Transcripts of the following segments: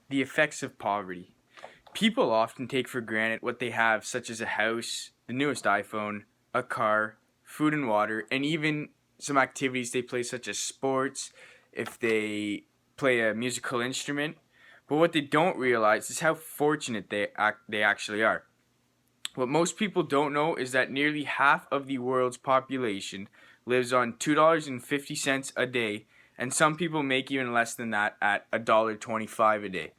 The effects of poverty. People often take for granted what they have, such as a house, the newest iPhone, a car, food and water, and even some activities they play, such as sports, if they play a musical instrument. But what they don't realize is how fortunate they actually are. What most people don't know is that nearly half of the world's population lives on $2.50 a day, and some people make even less than that at $1.25 a day.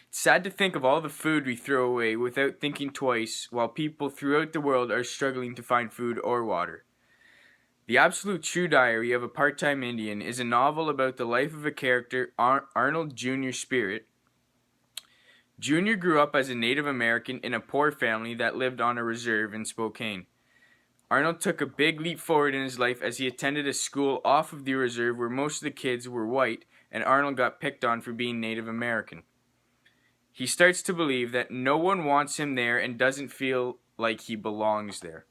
It's sad to think of all the food we throw away without thinking twice, while people throughout the world are struggling to find food or water. The Absolute True Diary of a Part-Time Indian is a novel about the life of a character, Arnold Jr. Spirit. Jr. grew up as a Native American in a poor family that lived on a reserve in Spokane. Arnold took a big leap forward in his life as he attended a school off of the reserve where most of the kids were white, and Arnold got picked on for being Native American. He starts to believe that no one wants him there and doesn't feel like he belongs there.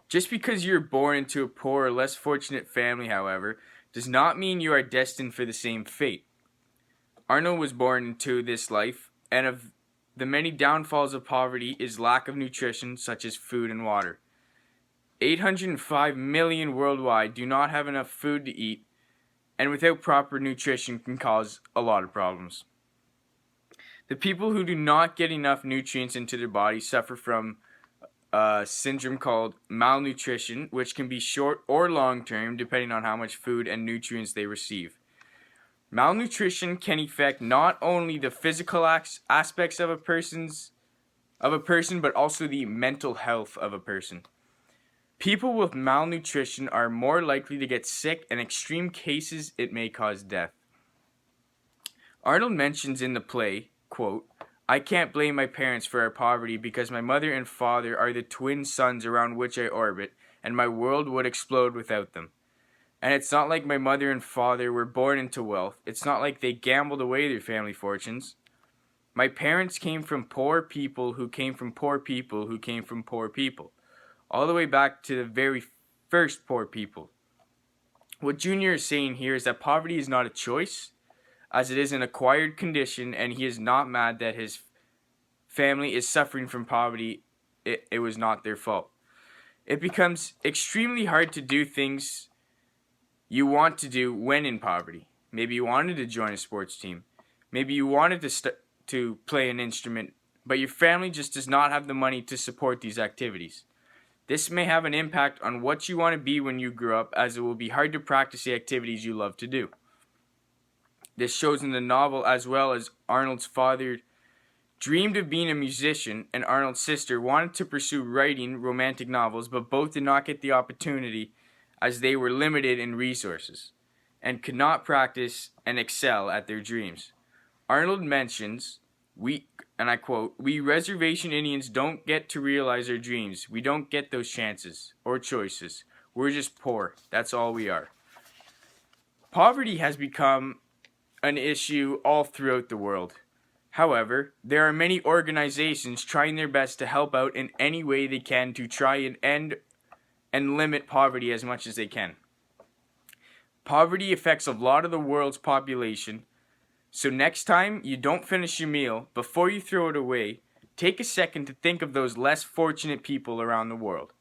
Just because you're born into a poor or less fortunate family, however, does not mean you are destined for the same fate. Arnold was born into this life, and of the many downfalls of poverty is lack of nutrition, such as food and water. 805 million worldwide do not have enough food to eat, and without proper nutrition can cause a lot of problems. The people who do not get enough nutrients into their body suffer from a syndrome called malnutrition, which can be short or long term depending on how much food and nutrients they receive. Malnutrition can affect not only the physical aspects of a person, but also the mental health of a person. People with malnutrition are more likely to get sick, and in extreme cases it may cause death. Arnold mentions in the play, quote, "I can't blame my parents for our poverty because my mother and father are the twin suns around which I orbit, and my world would explode without them. And it's not like my mother and father were born into wealth. It's not like they gambled away their family fortunes. My parents came from poor people who came from poor people who came from poor people, all the way back to the very first poor people." What Junior is saying here is that poverty is not a choice, as it is an acquired condition, and he is not mad that his family is suffering from poverty. It was not their fault. It becomes extremely hard to do things you want to do when in poverty. Maybe you wanted to join a sports team. Maybe you wanted to play an instrument, but your family just does not have the money to support these activities. This may have an impact on what you want to be when you grow up, as it will be hard to practice the activities you love to do. This shows in the novel, as well as Arnold's father dreamed of being a musician, and Arnold's sister wanted to pursue writing romantic novels, but both did not get the opportunity as they were limited in resources and could not practice and excel at their dreams. Arnold mentions, and I quote, "We reservation Indians don't get to realize our dreams. We don't get those chances or choices. We're just poor. That's all we are." Poverty has become an issue all throughout the world. However, there are many organizations trying their best to help out in any way they can to try and end and limit poverty as much as they can. Poverty affects a lot of the world's population, so next time you don't finish your meal, before you throw it away, take a second to think of those less fortunate people around the world.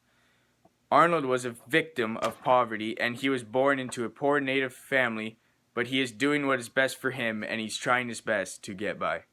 Arnold was a victim of poverty, and he was born into a poor native family, but he is doing what is best for him, and he's trying his best to get by.